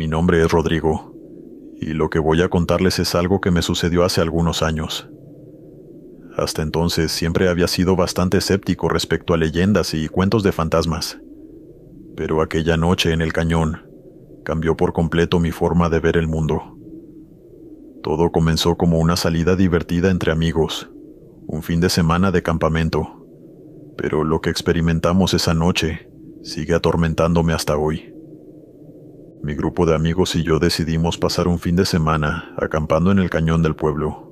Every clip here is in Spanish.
Mi nombre es Rodrigo, y lo que voy a contarles es algo que me sucedió hace algunos años. Hasta entonces siempre había sido bastante escéptico respecto a leyendas y cuentos de fantasmas, pero aquella noche en el cañón cambió por completo mi forma de ver el mundo. Todo comenzó como una salida divertida entre amigos, un fin de semana de campamento, pero lo que experimentamos esa noche sigue atormentándome hasta hoy. Mi grupo de amigos y yo decidimos pasar un fin de semana acampando en el cañón del pueblo.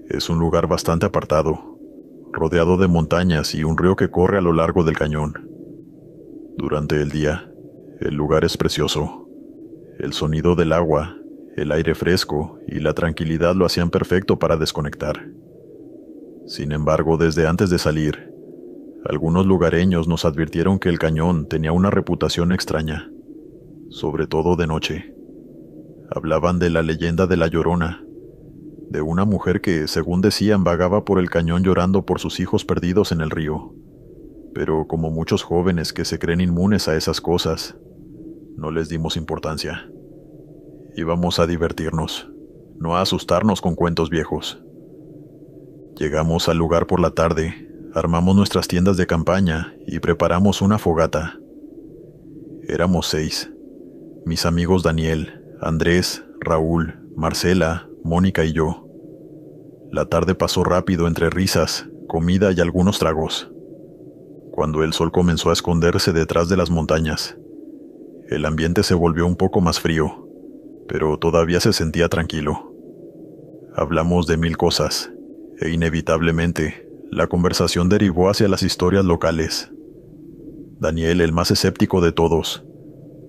Es un lugar bastante apartado, rodeado de montañas y un río que corre a lo largo del cañón. Durante el día, el lugar es precioso. El sonido del agua, el aire fresco y la tranquilidad lo hacían perfecto para desconectar. Sin embargo, desde antes de salir, algunos lugareños nos advirtieron que el cañón tenía una reputación extraña, sobre todo de noche. Hablaban de la leyenda de la Llorona, de una mujer que, según decían, vagaba por el cañón llorando por sus hijos perdidos en el río. Pero como muchos jóvenes que se creen inmunes a esas cosas, no les dimos importancia. Íbamos a divertirnos, no a asustarnos con cuentos viejos. Llegamos al lugar por la tarde, armamos nuestras tiendas de campaña y preparamos una fogata. Éramos 6. Mis amigos Daniel, Andrés, Raúl, Marcela, Mónica y yo. La tarde pasó rápido entre risas, comida y algunos tragos. Cuando el sol comenzó a esconderse detrás de las montañas, el ambiente se volvió un poco más frío, pero todavía se sentía tranquilo. Hablamos de mil cosas, e inevitablemente, la conversación derivó hacia las historias locales. Daniel, el más escéptico de todos,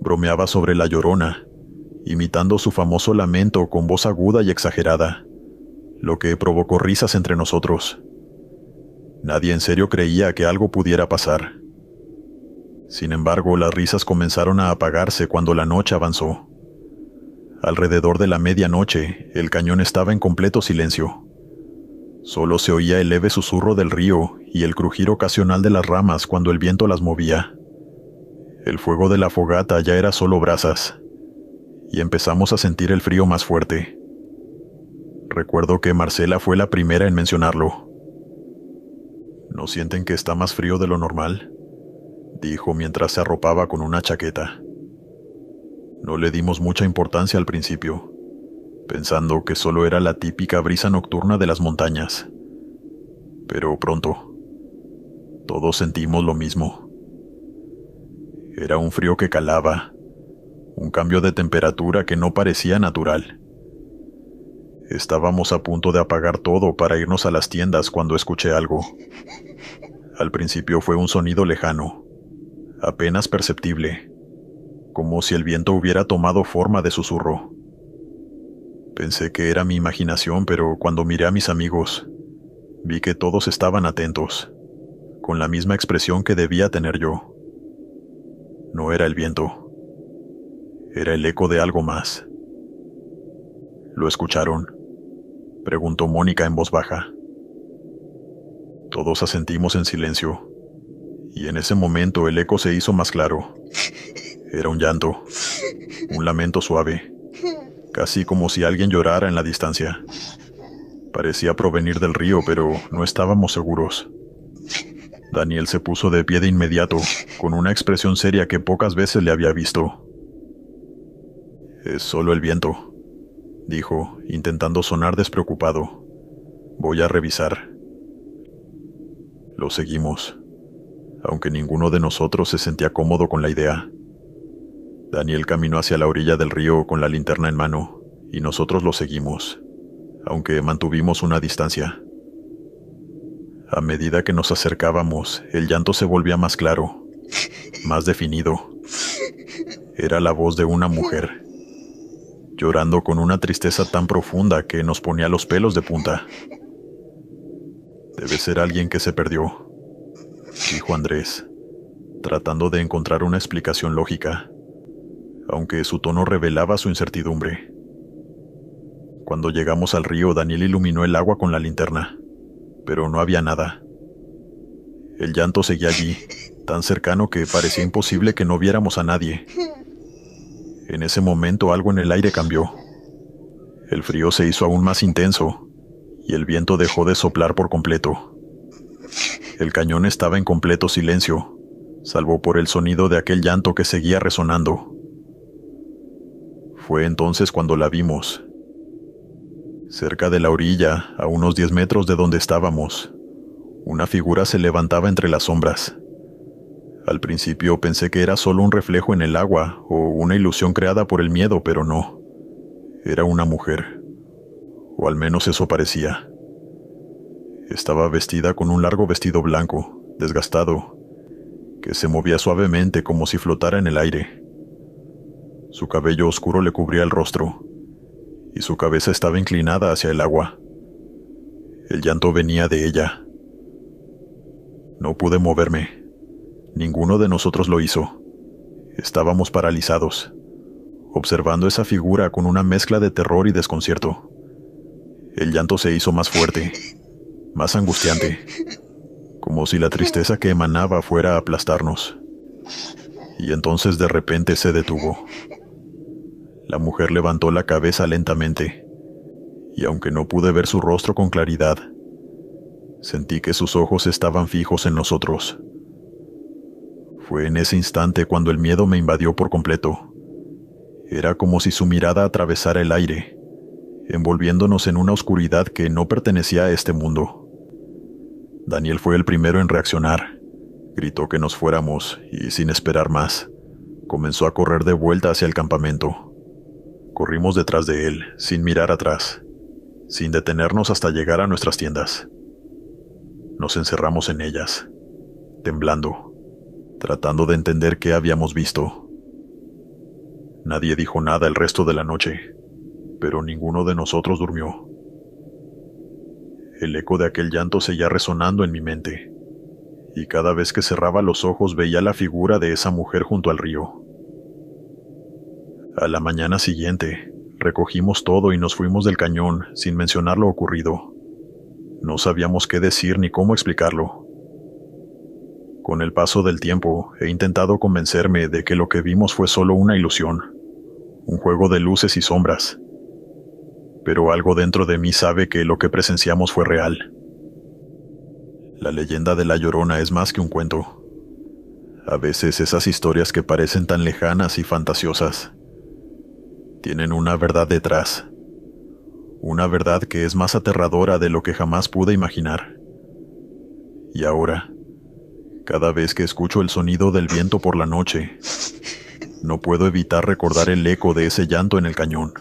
bromeaba sobre la Llorona, imitando su famoso lamento con voz aguda y exagerada, lo que provocó risas entre nosotros. Nadie en serio creía que algo pudiera pasar. Sin embargo, las risas comenzaron a apagarse cuando la noche avanzó. Alrededor de la medianoche, el cañón estaba en completo silencio. Solo se oía el leve susurro del río y el crujir ocasional de las ramas cuando el viento las movía. El fuego de la fogata ya era solo brasas, y empezamos a sentir el frío más fuerte. Recuerdo que Marcela fue la primera en mencionarlo. ¿No sienten que está más frío de lo normal?, dijo mientras se arropaba con una chaqueta. No le dimos mucha importancia al principio, pensando que solo era la típica brisa nocturna de las montañas. Pero pronto, todos sentimos lo mismo. Era un frío que calaba, un cambio de temperatura que no parecía natural. Estábamos a punto de apagar todo para irnos a las tiendas cuando escuché algo. Al principio fue un sonido lejano, apenas perceptible, como si el viento hubiera tomado forma de susurro. Pensé que era mi imaginación, pero cuando miré a mis amigos, vi que todos estaban atentos, con la misma expresión que debía tener yo. No era el viento, era el eco de algo más. ¿Lo escucharon?, preguntó Mónica en voz baja. Todos asentimos en silencio, y en ese momento el eco se hizo más claro. Era un llanto, un lamento suave, casi como si alguien llorara en la distancia. Parecía provenir del río, pero no estábamos seguros. Daniel se puso de pie de inmediato, con una expresión seria que pocas veces le había visto. «Es solo el viento», dijo, intentando sonar despreocupado. «Voy a revisar». Lo seguimos, aunque ninguno de nosotros se sentía cómodo con la idea. Daniel caminó hacia la orilla del río con la linterna en mano, y nosotros lo seguimos, aunque mantuvimos una distancia. A medida que nos acercábamos, el llanto se volvía más claro, más definido. Era la voz de una mujer, llorando con una tristeza tan profunda que nos ponía los pelos de punta. «Debe ser alguien que se perdió», dijo Andrés, tratando de encontrar una explicación lógica, aunque su tono revelaba su incertidumbre. Cuando llegamos al río, Daniel iluminó el agua con la linterna, pero no había nada. El llanto seguía allí, tan cercano que parecía imposible que no viéramos a nadie. En ese momento algo en el aire cambió. El frío se hizo aún más intenso y el viento dejó de soplar por completo. El cañón estaba en completo silencio, salvo por el sonido de aquel llanto que seguía resonando. Fue entonces cuando la vimos. Cerca de la orilla, a unos 10 metros de donde estábamos, una figura se levantaba entre las sombras. Al principio pensé que era solo un reflejo en el agua o una ilusión creada por el miedo, pero no. Era una mujer, o al menos eso parecía. Estaba vestida con un largo vestido blanco, desgastado, que se movía suavemente como si flotara en el aire. Su cabello oscuro le cubría el rostro, y su cabeza estaba inclinada hacia el agua. El llanto venía de ella. No pude moverme. Ninguno de nosotros lo hizo. Estábamos paralizados, observando esa figura con una mezcla de terror y desconcierto. El llanto se hizo más fuerte, más angustiante, como si la tristeza que emanaba fuera a aplastarnos. Y entonces de repente se detuvo. La mujer levantó la cabeza lentamente, y aunque no pude ver su rostro con claridad, sentí que sus ojos estaban fijos en nosotros. Fue en ese instante cuando el miedo me invadió por completo. Era como si su mirada atravesara el aire, envolviéndonos en una oscuridad que no pertenecía a este mundo. Daniel fue el primero en reaccionar. Gritó que nos fuéramos y, sin esperar más, comenzó a correr de vuelta hacia el campamento. Corrimos detrás de él, sin mirar atrás, sin detenernos hasta llegar a nuestras tiendas. Nos encerramos en ellas, temblando, tratando de entender qué habíamos visto. Nadie dijo nada el resto de la noche, pero ninguno de nosotros durmió. El eco de aquel llanto seguía resonando en mi mente, y cada vez que cerraba los ojos veía la figura de esa mujer junto al río. A la mañana siguiente, recogimos todo y nos fuimos del cañón sin mencionar lo ocurrido. No sabíamos qué decir ni cómo explicarlo. Con el paso del tiempo, he intentado convencerme de que lo que vimos fue solo una ilusión, un juego de luces y sombras. Pero algo dentro de mí sabe que lo que presenciamos fue real. La leyenda de La Llorona es más que un cuento. A veces esas historias que parecen tan lejanas y fantasiosas tienen una verdad detrás. Una verdad que es más aterradora de lo que jamás pude imaginar. Y ahora, cada vez que escucho el sonido del viento por la noche, no puedo evitar recordar el eco de ese llanto en el cañón.